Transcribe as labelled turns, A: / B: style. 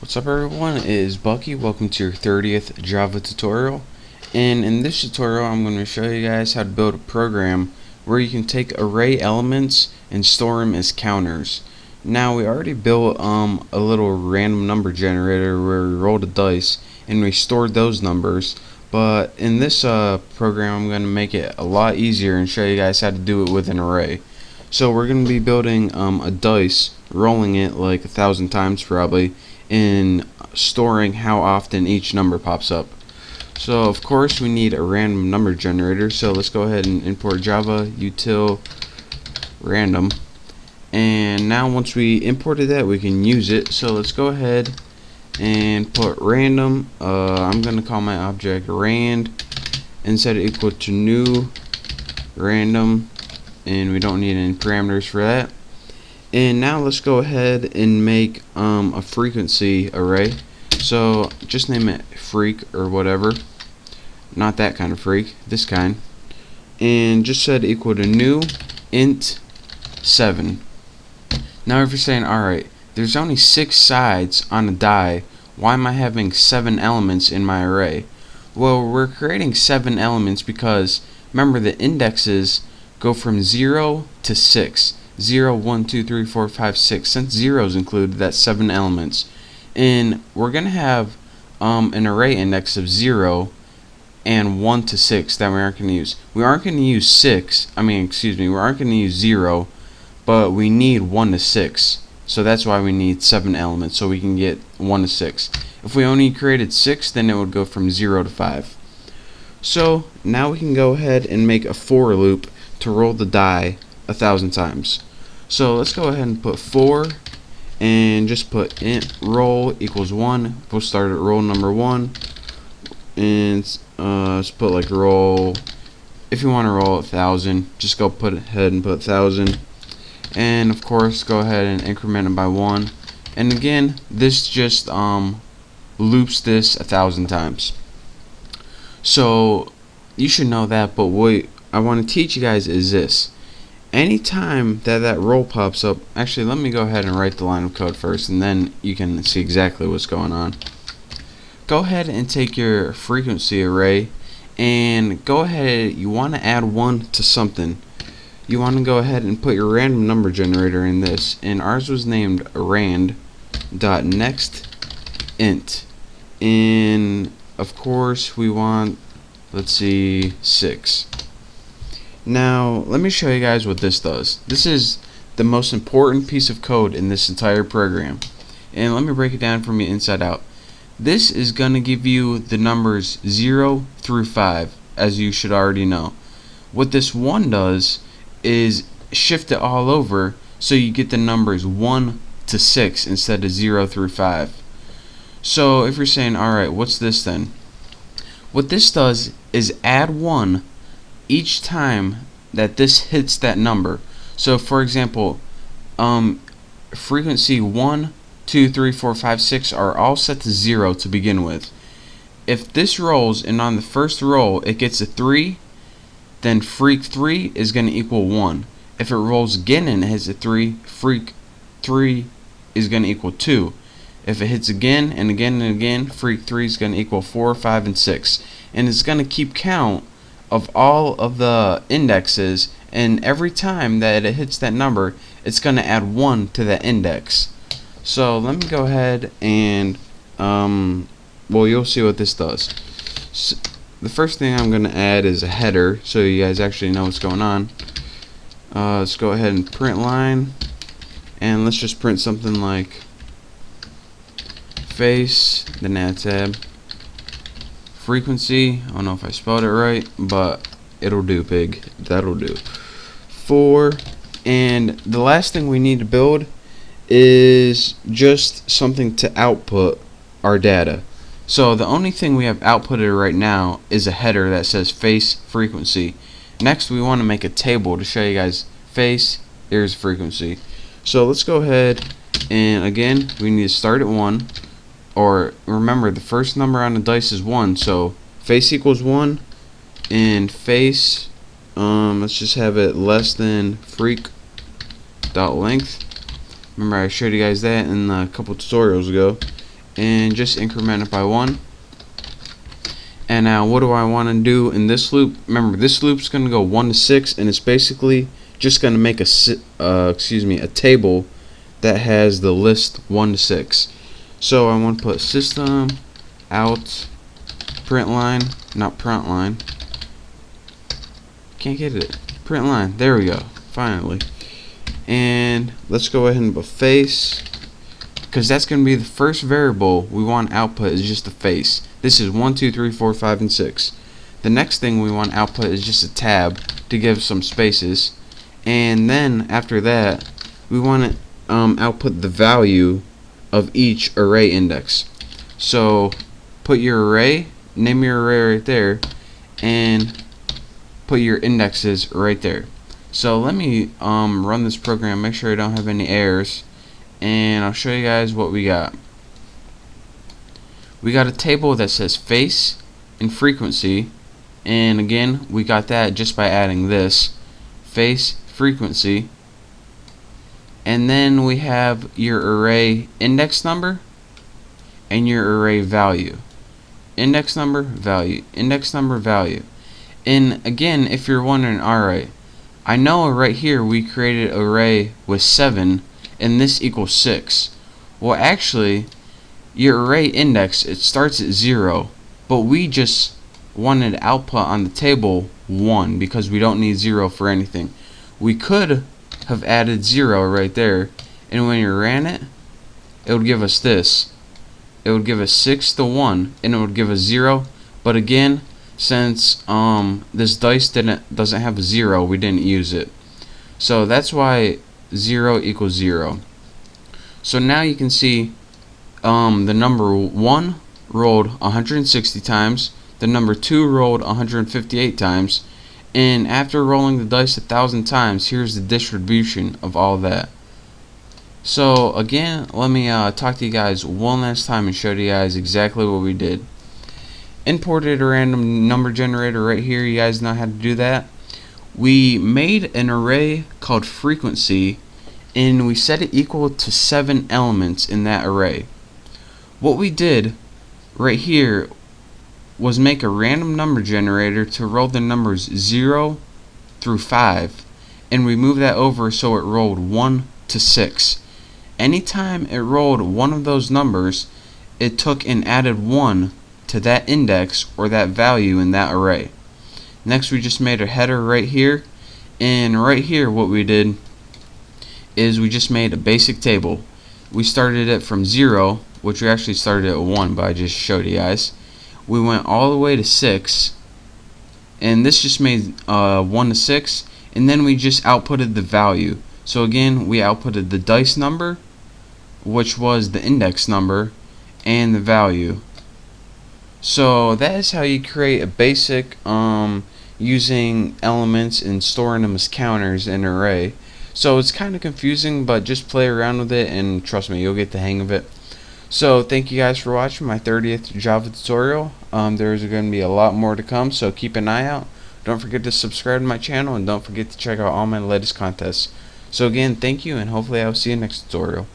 A: What's up everyone, it is Bucky. Welcome to your 30th Java tutorial. And in this tutorial I'm going to show you guys how to build a program where you can take array elements and store them as counters. Now we already built a little random number generator where we rolled a dice and we stored those numbers, but in this program I'm going to make it a lot easier and show you guys how to do it with an array. So we're going to be building a dice, rolling it like 1,000 times probably, and storing how often each number pops up. So of course we need a random number generator, so let's go ahead and import java util random. And now once we imported that, we can use it. So let's go ahead and put random. I'm going to call my object rand and set it equal to new random, and we don't need any parameters for that. And now let's go ahead and make a frequency array. So just name it freak or whatever, not that kind of freak, this kind, and just set it equal to new int 7. Now if you're saying, alright, there's only 6 sides on a die, why am I having 7 elements in my array? Well, we're creating 7 elements because remember the indexes go from 0 to 6. 0, 1, 2, 3, 4, 5, 6. Since 0 is included, that's 7 elements. And we're going to have an array index of 0 and 1 to 6 that we aren't going to use. We aren't going to use we aren't going to use 0, but we need 1 to 6. So that's why we need 7 elements, so we can get 1 to 6. If we only created 6, then it would go from 0 to 5. So now we can go ahead and make a for loop to roll the die 1,000 times. So let's go ahead and put for and just put int roll equals 1. We'll start at roll number 1, and let's put like roll, if you want to roll 1,000, just go ahead and put 1,000, and of course go ahead and increment it by 1. And again, this just loops this 1,000 times. So you should know that, but what I want to teach you guys is this. Anytime that roll pops up, actually let me go ahead and write the line of code first, and then you can see exactly what's going on. Go ahead and take your frequency array and go ahead, you want to add 1 to something. You want to go ahead and put your random number generator in this, and ours was named rand.nextInt, and of course we want, let's see, 6. Now let me show you guys what this does. This is the most important piece of code in this entire program, and let me break it down from the inside out. This is going to give you the numbers 0 through 5, as you should already know. What this 1 does is shift it all over so you get the numbers 1 to 6 instead of 0 through 5. So if you're saying, alright, what's this then? What this does is add 1 each time that this hits that number. So for example, frequency 1, 2, 3, 4, 5, 6 are all set to 0 to begin with. If this rolls and on the first roll it gets a 3, then freak 3 is going to equal 1. If it rolls again and it hits a 3, freak 3 is going to equal 2. If it hits again and again and again, freak 3 is going to equal 4, 5, and 6. And it's going to keep count of all of the indexes, and every time that it hits that number, it's going to add 1 to that index. So let me go ahead and well, you'll see what this does. So the first thing I'm going to add is a header so you guys actually know what's going on. Let's go ahead and print line, and let's just print something like face, then add tab, frequency, I don't know if I spelled it right, but it'll do, pig, that'll do. 4, and the last thing we need to build is just something to output our data. So the only thing we have outputted right now is a header that says face frequency. Next we want to make a table to show you guys face, here's frequency. So let's go ahead, and again we need to start at 1, or remember the first number on the dice is 1, so face equals 1, and face, let's just have it less than freak dot length. Remember I showed you guys that in a couple tutorials ago. and just increment it by 1. And now what do I want to do in this loop? Remember, this loop's going to go 1 to 6, and it's basically just going to make a table that has the list 1 to 6. So I want to put system out print line, not print line. Can't get it. Print line. There we go. Finally. And let's go ahead and put face, because that's going to be the first variable we want output is just the face. This is 1, 2, 3, 4, 5, and 6. The next thing we want output is just a tab to give some spaces, and then after that we want to output the value of each array index. So put your array, name your array right there, and put your indexes right there. So let me run this program, make sure I don't have any errors, and I'll show you guys what we got. We got a table that says face and frequency, and again we got that just by adding this face frequency, and then we have your array index number and your array value. Index number, value, index number, value. And again, if you're wondering, alright, I know right here we created an array with 7 and this equals 6. Well, actually your array index, it starts at 0, but we just wanted output on the table 1 because we don't need 0 for anything. We could have added 0 right there, and when you ran it, it would give us this. It would give us 6 to 1, and it would give us 0. But again, since this dice doesn't have a 0, we didn't use it. So that's why 0 equals 0. So now you can see the number 1 rolled 160 times, the number 2 rolled 158 times, and after rolling the dice 1,000 times, here's the distribution of all that. So again, let me talk to you guys one last time and show you guys exactly what we did. Imported a random number generator right here. You guys know how to do that. We made an array called frequency, and we set it equal to 7 elements in that array. What we did right here was make a random number generator to roll the numbers 0 through 5, and we moved that over so it rolled 1 to 6. Anytime it rolled one of those numbers, it took and added 1 to that index or that value in that array. Next, we just made a header right here, and right here what we did is we just made a basic table. We started it from 0, which we actually started at 1, but I just showed you guys. We went all the way to 6, and this just made 1 to 6, and then we just outputted the value. So again, we outputted the dice number, which was the index number, and the value. So that is how you create a basic using elements and storing them as counters in an array. So it's kind of confusing, but just play around with it and trust me, you'll get the hang of it. So thank you guys for watching my 30th Java tutorial. There's going to be a lot more to come, so keep an eye out. Don't forget to subscribe to my channel, and don't forget to check out all my latest contests. So again, thank you, and hopefully I'll see you next tutorial.